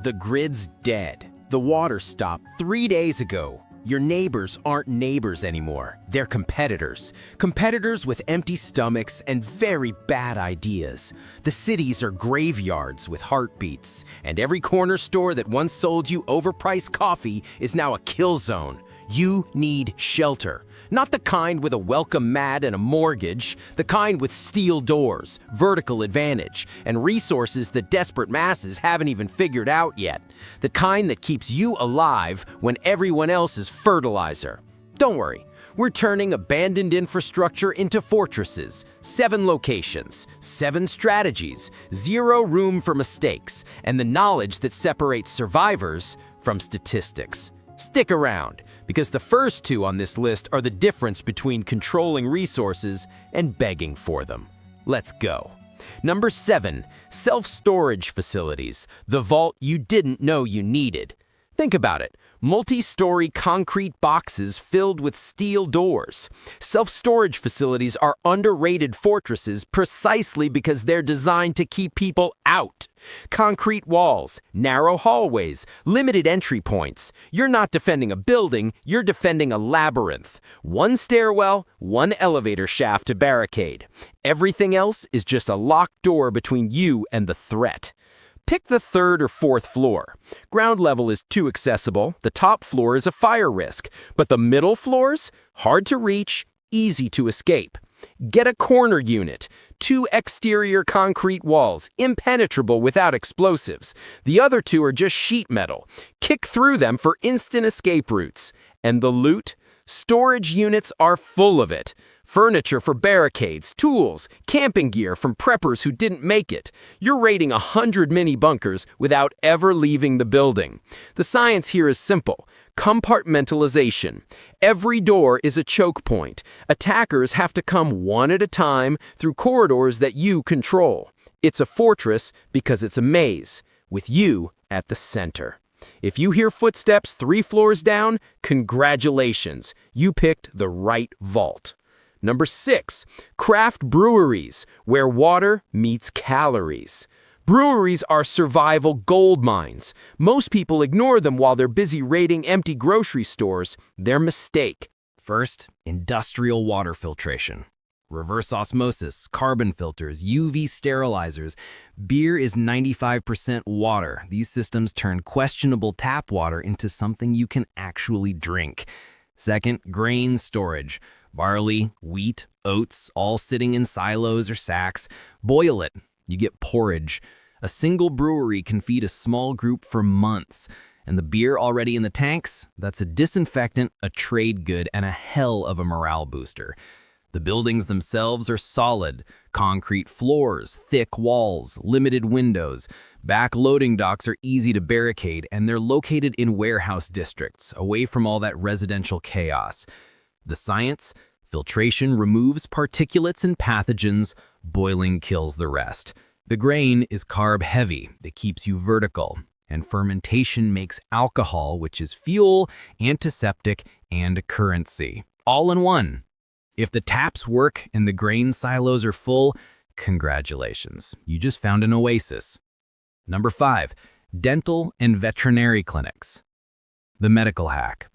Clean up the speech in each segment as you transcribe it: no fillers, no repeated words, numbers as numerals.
The grid's dead. The water stopped 3 days ago. Your neighbors aren't neighbors anymore. They're competitors. Competitors with empty stomachs and very bad ideas. The cities are graveyards with heartbeats. And every corner store that once sold you overpriced coffee is now a kill zone. You need shelter. Not the kind with a welcome mat and a mortgage, the kind with steel doors, vertical advantage, and resources that desperate masses haven't even figured out yet. The kind that keeps you alive when everyone else is fertilizer. Don't worry, we're turning abandoned infrastructure into fortresses. 7 locations, 7 strategies, 0 room for mistakes, and the knowledge that separates survivors from statistics. Stick around, because the first 2 on this list are the difference between controlling resources and begging for them. Let's go. Number 7, self-storage facilities, the vault you didn't know you needed. Think about it. Multi-story concrete boxes filled with steel doors. Self-storage facilities are underrated fortresses precisely because they're designed to keep people out. Concrete walls, narrow hallways, limited entry points. You're not defending a building, you're defending a labyrinth. 1 stairwell, 1 elevator shaft to barricade. Everything else is just a locked door between you and the threat. Pick the 3rd or 4th floor. Ground level is too accessible, the top floor is a fire risk, but the middle floors, hard to reach, easy to escape. Get a corner unit, 2 exterior concrete walls, impenetrable without explosives. The other 2 are just sheet metal. Kick through them for instant escape routes. And the loot? Storage units are full of it. Furniture for barricades, tools, camping gear from preppers who didn't make it. You're raiding 100 mini bunkers without ever leaving the building. The science here is simple. Compartmentalization. Every door is a choke point. Attackers have to come one at a time through corridors that you control. It's a fortress because it's a maze, with you at the center. If you hear footsteps 3 floors down, congratulations, you picked the right vault. Number 6, craft breweries, where water meets calories. Breweries are survival gold mines. Most people ignore them while they're busy raiding empty grocery stores. Their mistake. First, industrial water filtration. Reverse osmosis, carbon filters, UV sterilizers. Beer is 95% water. These systems turn questionable tap water into something you can actually drink. Second, grain storage. Barley, wheat, oats, all sitting in silos or sacks. Boil it. You get porridge. A single brewery can feed a small group for months. And the beer already in the tanks? That's a disinfectant, a trade good, and a hell of a morale booster. The buildings themselves are solid. Concrete floors, thick walls, limited windows. Back loading docks are easy to barricade, and they're located in warehouse districts, away from all that residential chaos. The science? Filtration removes particulates and pathogens, boiling kills the rest. The grain is carb-heavy that keeps you vertical, and fermentation makes alcohol, which is fuel, antiseptic, and currency. All in one. If the taps work and the grain silos are full, congratulations, you just found an oasis. Number 5, dental and veterinary clinics. The medical hack.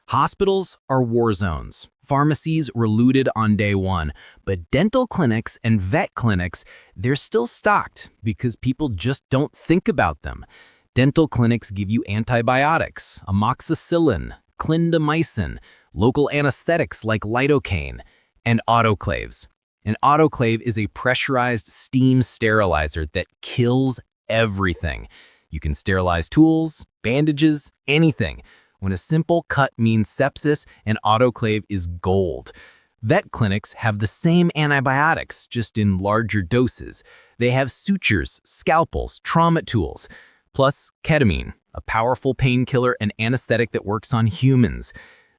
Hospitals are war zones. Pharmacies were looted on day 1, but dental clinics and vet clinics, they're still stocked because people just don't think about them. Dental clinics give you antibiotics, amoxicillin, clindamycin, local anesthetics like lidocaine, and autoclaves. An autoclave is a pressurized steam sterilizer that kills everything. You can sterilize tools, bandages, anything. When a simple cut means sepsis, an autoclave is gold. Vet clinics have the same antibiotics, just in larger doses. They have sutures, scalpels, trauma tools, plus ketamine, a powerful painkiller and anesthetic that works on humans.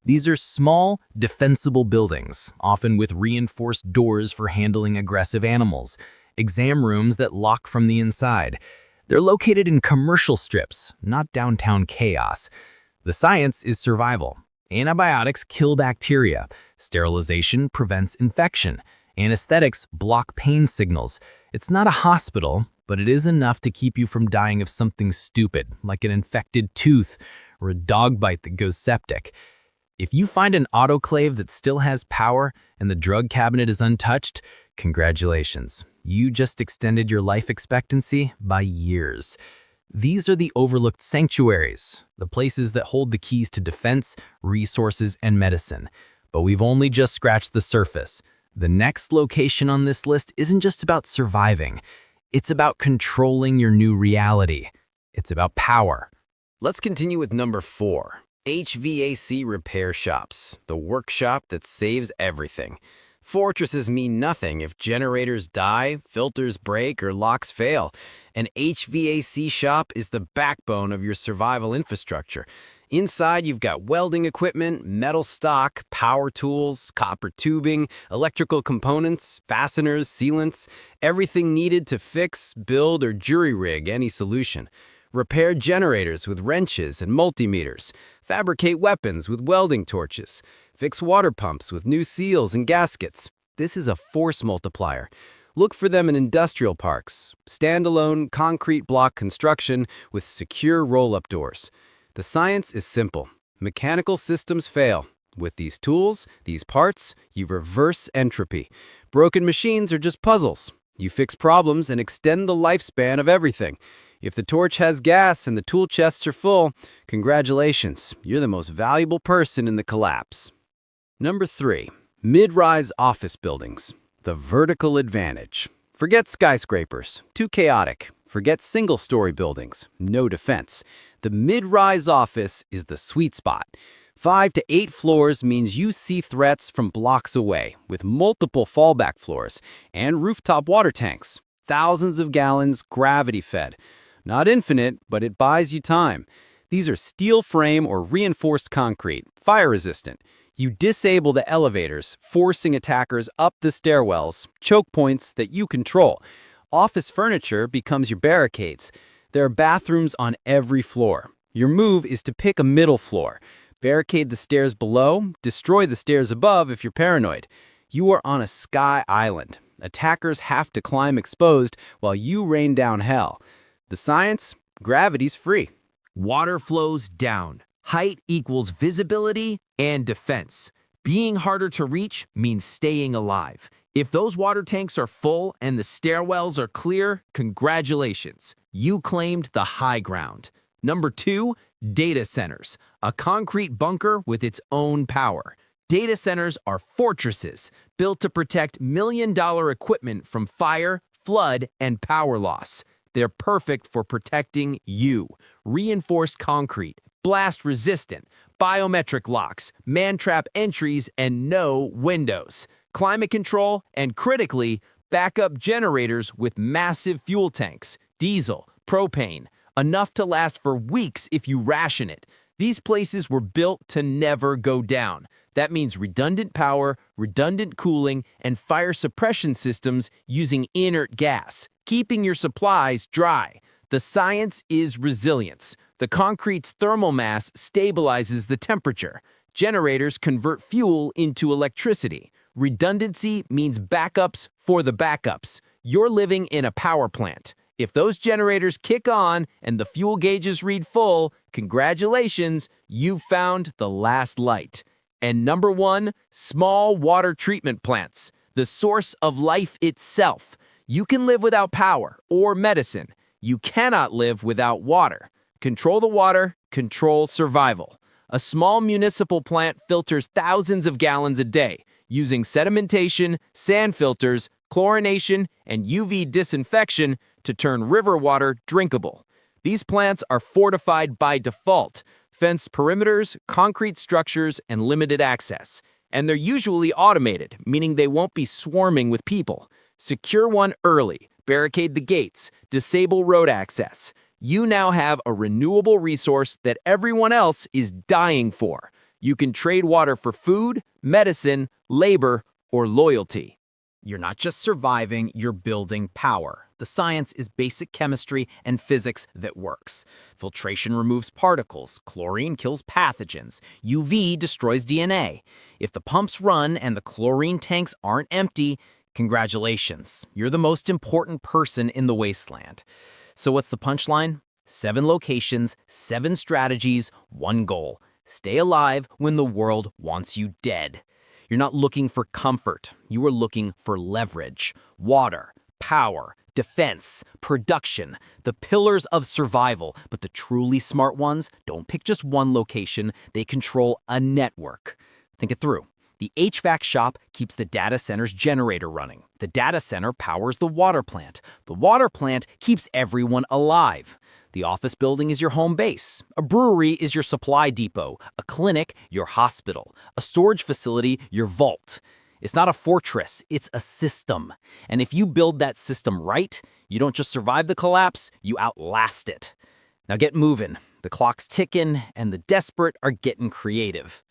These are small, defensible buildings, often with reinforced doors for handling aggressive animals, exam rooms that lock from the inside. They're located in commercial strips, not downtown chaos. The science is survival. Antibiotics kill bacteria. Sterilization prevents infection. Anesthetics block pain signals. It's not a hospital, but it is enough to keep you from dying of something stupid, like an infected tooth or a dog bite that goes septic. If you find an autoclave that still has power and the drug cabinet is untouched, congratulations. You just extended your life expectancy by years. These are the overlooked sanctuaries, the places that hold the keys to defense, resources, and medicine. But we've only just scratched the surface. The next location on this list isn't just about surviving. It's about controlling your new reality. It's about power. Let's continue with number 4. HVAC repair shops, the workshop that saves everything. Fortresses mean nothing if generators die, filters break, or locks fail. An HVAC shop is the backbone of your survival infrastructure. Inside, you've got welding equipment, metal stock, power tools, copper tubing, electrical components, fasteners, sealants, everything needed to fix, build, or jury-rig any solution. Repair generators with wrenches and multimeters. Fabricate weapons with welding torches. Fix water pumps with new seals and gaskets. This is a force multiplier. Look for them in industrial parks. Standalone, concrete block construction with secure roll-up doors. The science is simple. Mechanical systems fail. With these tools, these parts, you reverse entropy. Broken machines are just puzzles. You fix problems and extend the lifespan of everything. If the torch has gas and the tool chests are full, congratulations, you're the most valuable person in the collapse. Number 3. Mid-rise office buildings. The vertical advantage. Forget skyscrapers, too chaotic. Forget single-story buildings, no defense. The mid-rise office is the sweet spot. 5 to 8 floors means you see threats from blocks away, with multiple fallback floors and rooftop water tanks. Thousands of gallons, gravity-fed. Not infinite, but it buys you time. These are steel frame or reinforced concrete, fire-resistant. You disable the elevators, forcing attackers up the stairwells, choke points that you control. Office furniture becomes your barricades. There are bathrooms on every floor. Your move is to pick a middle floor. Barricade the stairs below, destroy the stairs above if you're paranoid. You are on a sky island. Attackers have to climb exposed while you rain down hell. The science? Gravity's free. Water flows down. Height equals visibility and defense. Being harder to reach means staying alive. If those water tanks are full and the stairwells are clear, congratulations. You claimed the high ground. Number 2, data centers. A concrete bunker with its own power. Data centers are fortresses built to protect million-dollar equipment from fire, flood, and power loss. They're perfect for protecting you. Reinforced concrete, blast-resistant, biometric locks, man-trap entries, and no windows. Climate control, and critically, backup generators with massive fuel tanks, diesel, propane, enough to last for weeks if you ration it. These places were built to never go down. That means redundant power, redundant cooling, and fire suppression systems using inert gas, keeping your supplies dry. The science is resilience. The concrete's thermal mass stabilizes the temperature. Generators convert fuel into electricity. Redundancy means backups for the backups. You're living in a power plant. If those generators kick on and the fuel gauges read full, congratulations, you've found the last light. And number 1, small water treatment plants, the source of life itself. You can live without power or medicine. You cannot live without water. Control the water, control survival. A small municipal plant filters thousands of gallons a day, using sedimentation, sand filters, chlorination, and UV disinfection to turn river water drinkable. These plants are fortified by default, fenced perimeters, concrete structures, and limited access. And they're usually automated, meaning they won't be swarming with people. Secure one early, barricade the gates, disable road access. You now have a renewable resource that everyone else is dying for. You can trade water for food, medicine, labor, or loyalty. You're not just surviving, you're building power. The science is basic chemistry and physics that works. Filtration removes particles, chlorine kills pathogens, UV destroys DNA. If the pumps run and the chlorine tanks aren't empty, Congratulations, you're the most important person in the wasteland. So what's the punchline? 7 locations, 7 strategies, 1 goal. Stay alive when the world wants you dead. You're not looking for comfort. You are looking for leverage, water, power, defense, production, the pillars of survival. But the truly smart ones don't pick just one location. They control a network. Think it through. The HVAC shop keeps the data center's generator running. The data center powers the water plant. The water plant keeps everyone alive. The office building is your home base. A brewery is your supply depot. A clinic, your hospital. A storage facility, your vault. It's not a fortress, it's a system. And if you build that system right, you don't just survive the collapse, you outlast it. Now get moving. The clock's ticking, and the desperate are getting creative.